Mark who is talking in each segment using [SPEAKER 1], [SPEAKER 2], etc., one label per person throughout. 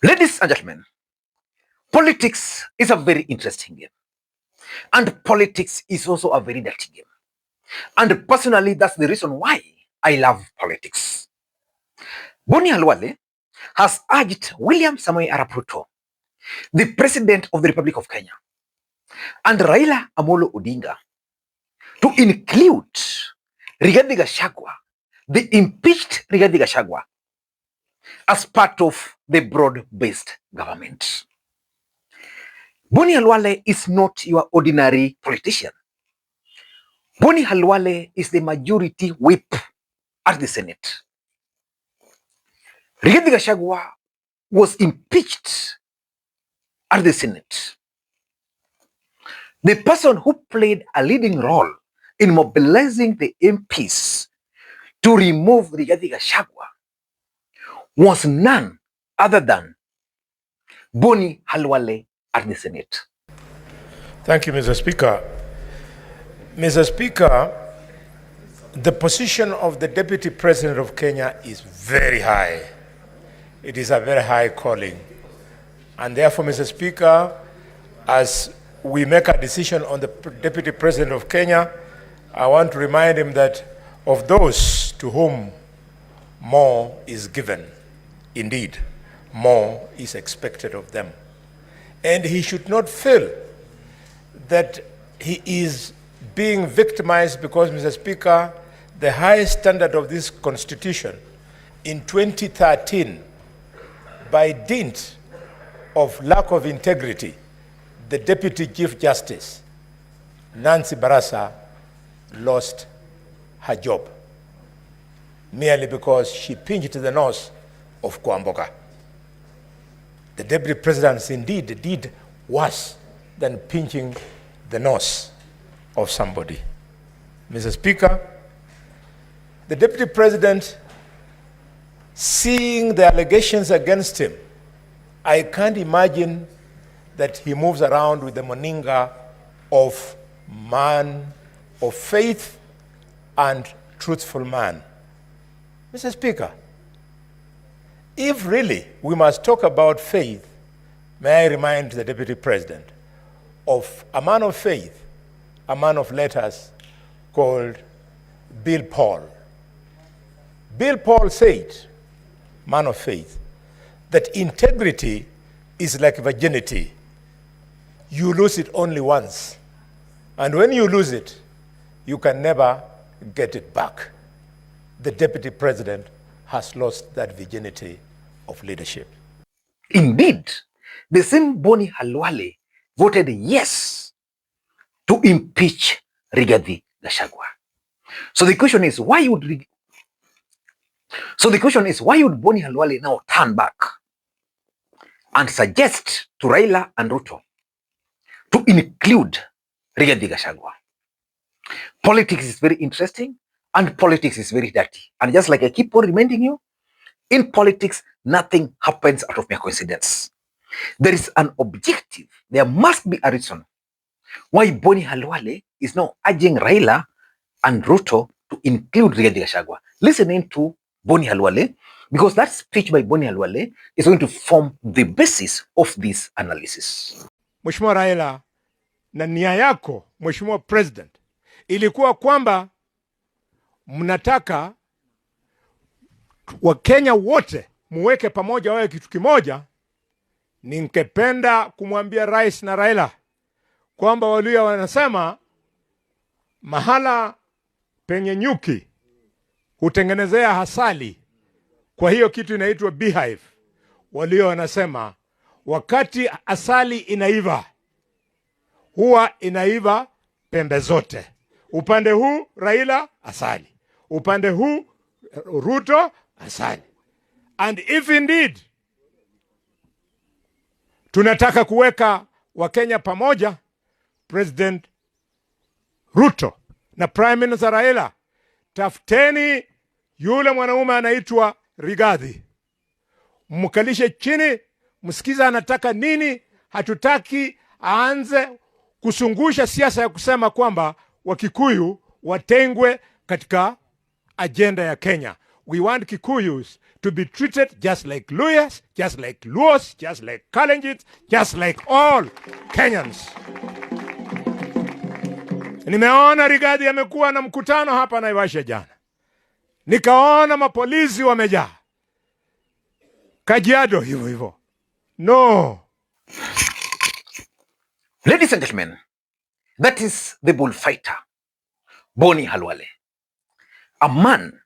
[SPEAKER 1] Ladies and gentlemen, politics is a very interesting game. And politics is also a very dirty game. And personally, that's the reason why I love politics. Boni Khalwale has urged William Samoei Arap Ruto, the President of the Republic of Kenya, and Raila Odinga to include Rigathi Gachagua, the impeached Rigathi Gachagua, as part of the broad-based government. Boni Khalwale is not your ordinary politician. Boni Khalwale is the majority whip at the Senate. Rigathi Gachagua was impeached at the Senate. The person who played a leading role in mobilizing the MPs to remove Rigathi Gachagua was none other than Boni Khalwale at the Senate.
[SPEAKER 2] Thank you, Mr. Speaker. Mr. Speaker, the position of the Deputy President of Kenya is very high. It is a very high calling. And therefore, Mr. Speaker, as we make a decision on the Deputy President of Kenya, I want to remind him that of those to whom more is given, indeed, more is expected of them. And he should not feel that he is being victimized because, Mr. Speaker, the highest standard of this Constitution in 2013, by dint of lack of integrity, the Deputy Chief Justice, Nancy Barasa, lost her job merely because she pinched the nose of Kwamboka. The Deputy President indeed did worse than pinching the nose of somebody. Mr. Speaker, the Deputy President, seeing the allegations against him, I can't imagine that he moves around with the moninga of man of faith and truthful man. Mr. Speaker, if really we must talk about faith, may I remind the Deputy President of a man of faith, a man of letters called Bill Paul. Bill Paul said, man of faith, that integrity is like virginity. You lose it only once. And when you lose it, you can never get it back. The Deputy President has lost that virginity of leadership.
[SPEAKER 1] Indeed, the same Boni Khalwale voted yes to impeach Rigathi Gachagua. So the question is, why would Boni Khalwale now turn back and suggest to Raila and Ruto to include Rigathi Gachagua? Politics is very interesting and politics is very dirty. And just like I keep on reminding you, in politics, nothing happens out of mere coincidence. There is an objective. There must be a reason why Boni Khalwale is now urging Raila and Ruto to include Rigathi Gachagua. Listening to Boni Khalwale, because that speech by Boni Khalwale is going to form the basis of this analysis.
[SPEAKER 2] Mheshimiwa Raila, na nia yako, Mheshimiwa President, ilikuwa kwamba mnataka Wakenya wote muweke pamoja wawe kitu kimoja. Ningependa kumwambia Rais na Raila kwamba walio wanasema mahala penye nyuki hutengenezea asali. Kwa hiyo kitu inaitwa beehive. Walio wanasema wakati asali inaiva, huwa inaiva pembe zote. Upande huu Raila asali, upande huu Ruto asali. And if indeed tunataka kuweka Wakenya pamoja, President Ruto na Prime Minister Raila, tafuteni yule mwanaume anaitwa Rigathi, mkalishe chini, msikiza anataka nini. Hatutaki aanze kusungusha siasa ya kusema kwamba Wakikuyu watengwe katika agenda ya Kenya. We want Kikuyus to be treated just like Luyas, just like Luos, just like Kalenjins, just like all Kenyans. Nimeona Rigathi amekuwa na mkutano hapa Naivasha jana. Nikaona mapolisi wamejaa. Kajiado hivyo hivyo. No.
[SPEAKER 1] Ladies and gentlemen, that is the bullfighter, Boni Khalwale, a man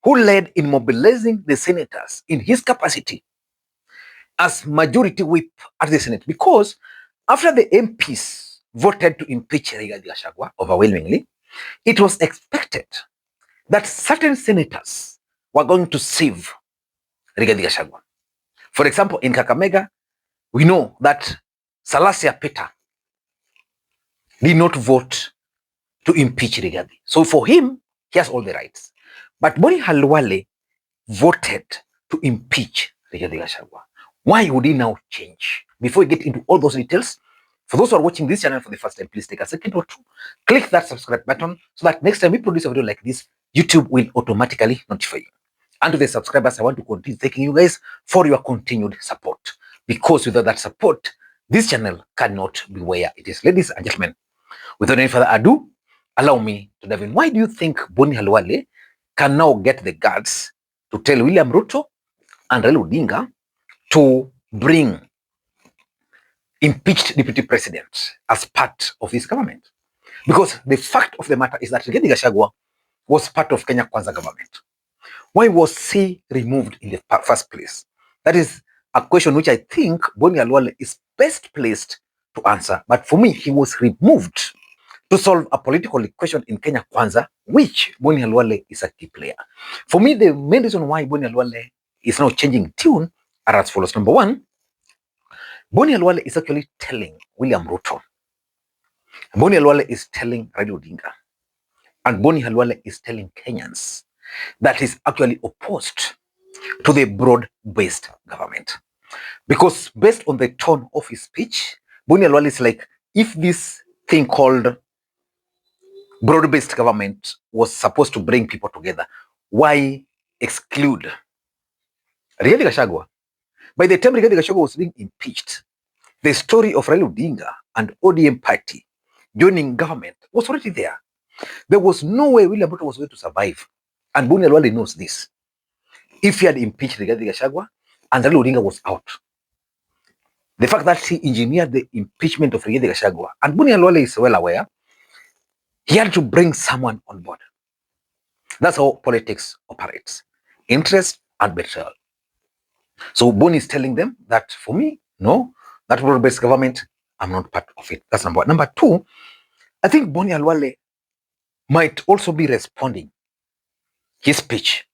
[SPEAKER 1] who led in mobilizing the senators in his capacity as majority whip at the Senate, because after the MPs voted to impeach Rigathi Gachagua overwhelmingly, it was expected that certain senators were going to save Rigathi Gachagua. For example, in Kakamega, we know that Salasia Peter did not vote to impeach Rigathi. So for him, he has all the rights. But Boni Khalwale voted to impeach Rigathi Gachagua. Why would he now change? Before we get into all those details, for those who are watching this channel for the first time, please take a second or two, click that subscribe button so that next time we produce a video like this, YouTube will automatically notify you. And to the subscribers, I want to continue thanking you guys for your continued support. Because without that support, this channel cannot be where it is. Ladies and gentlemen, without any further ado, allow me to dive in. Why do you think Boni Khalwale can now get the guts to tell William Ruto and Raila Odinga to bring impeached deputy president as part of his government? Because the fact of the matter is that Rigathi Gachagua was part of Kenya Kwanza government. Why was he removed in the first place? That is a question which I think Boni Khalwale is best placed to answer. But for me, he was removed to solve a political equation in Kenya Kwanza, which Boni Khalwale is a key player. For me, the main reason why Boni Khalwale is now changing tune are as follows. Number one, Boni Khalwale is actually telling William Ruto, Boni Khalwale is telling Raila Odinga, and Boni Khalwale is telling Kenyans that is actually opposed to the broad-based government. Because based on the tone of his speech, Boni Khalwale is like, if this thing called broad-based government was supposed to bring people together, why exclude Rigathi Gachagua? By the time Rigathi Gachagua was being impeached, the story of Raila Odinga and ODM party joining government was already there. There was no way William Ruto was going to survive. And Boni Khalwale knows this. If he had impeached Rigathi Gachagua and Raila Odinga was out, the fact that he engineered the impeachment of Rigathi Gachagua, and Boni Khalwale is well aware, he had to bring someone on board. That's how politics operates. Interest and betrayal. So Boni is telling them that for me, no, that broad-based government, I'm not part of it. That's number one. Number two, I think Boni Khalwale might also be responding his speech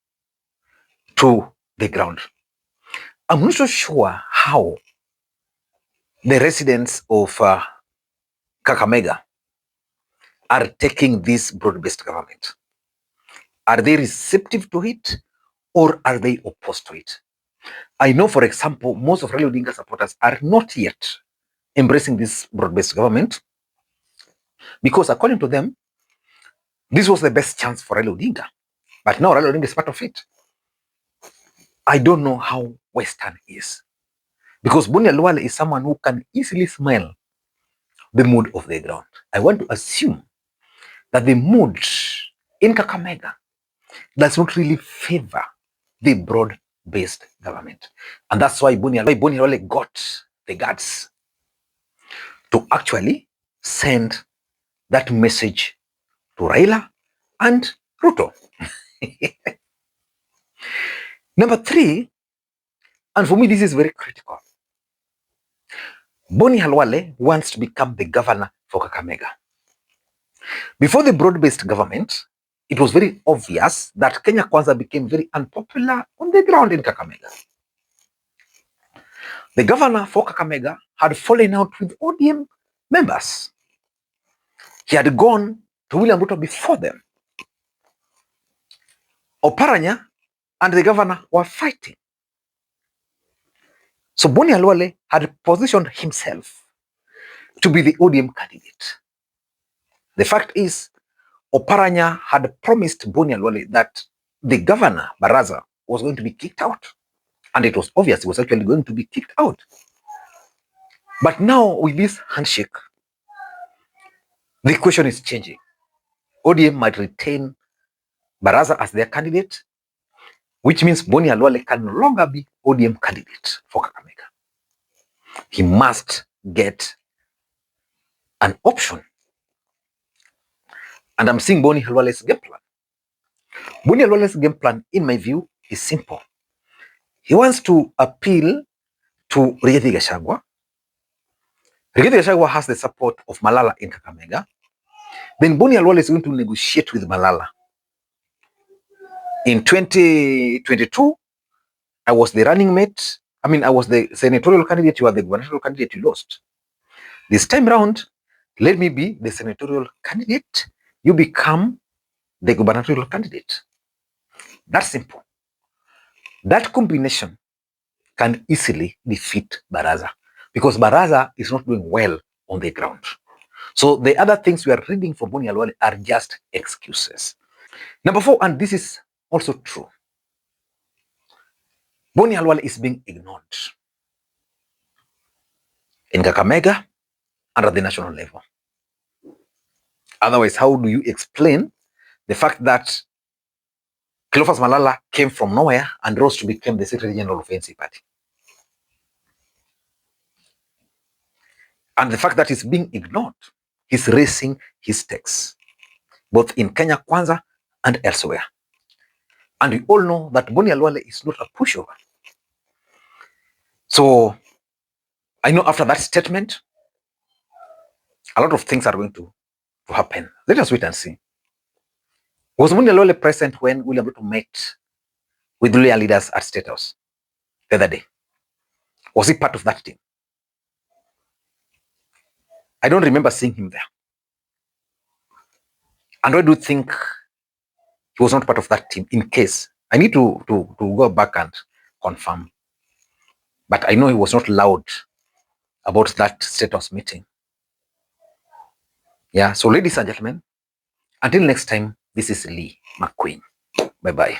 [SPEAKER 1] to the ground. I'm not so sure how the residents of Kakamega are taking this broad-based government. Are they receptive to it or are they opposed to it? I know, for example, most of Raila Odinga supporters are not yet embracing this broad-based government because according to them, this was the best chance for Raila Odinga. But now Raila Odinga is part of it. I don't know how Western is. Because Boni Khalwale is someone who can easily smell the mood of the ground. I want to assume that the mood in Kakamega does not really favor the broad-based government. And that's why Boni Khalwale got the guts to actually send that message to Raila and Ruto. Number three, and for me this is very critical, Boni Khalwale wants to become the governor for Kakamega. Before the broad-based government, it was very obvious that Kenya Kwanza became very unpopular on the ground in Kakamega. The governor for Kakamega had fallen out with ODM members. He had gone to William Ruto before them. Oparanya and the governor were fighting. So Boni Khalwale had positioned himself to be the ODM candidate. The fact is, Oparanya had promised Boni Khalwale that the governor, Baraza, was going to be kicked out. And it was obvious he was actually going to be kicked out. But now with this handshake, the question is changing. ODM might retain Baraza as their candidate, which means Boni Khalwale can no longer be ODM candidate for Kakamega. He must get an option. And I'm seeing Boni Khalwale's game plan. Boni Khalwale's game plan, in my view, is simple. He wants to appeal to Rigathi Gachagua. Rigathi Gachagua has the support of Malala in Kakamega. Then Boni Khalwale is going to negotiate with Malala. In 2022, I was the running mate. I was the senatorial candidate. You are the gubernatorial candidate. You lost. This time round, let me be the senatorial candidate. You become the gubernatorial candidate. That's simple. That combination can easily defeat Baraza because Baraza is not doing well on the ground. So the other things we are reading from Boni Khalwale are just excuses. Number 4, and this is also true, Boni Khalwale is being ignored in Kakamega and at the national level. Otherwise, how do you explain the fact that Cleophas Malala came from nowhere and rose to become the Secretary General of ANC Party? And the fact that he's being ignored, he's raising his stakes, both in Kenya Kwanza and elsewhere. And we all know that Boni Khalwale is not a pushover. So I know after that statement, a lot of things are going to happen. Let us wait and see. Was Boni Khalwale present when William Ruto met with Luhya leaders at State House the other day? Was he part of that team? I don't remember seeing him there. And why do you think he was not part of that team? In case I need to go back and confirm. But I know he was not loud about that State House meeting. Yeah, so ladies and gentlemen, until next time, this is Lee Makwiny. Bye-bye.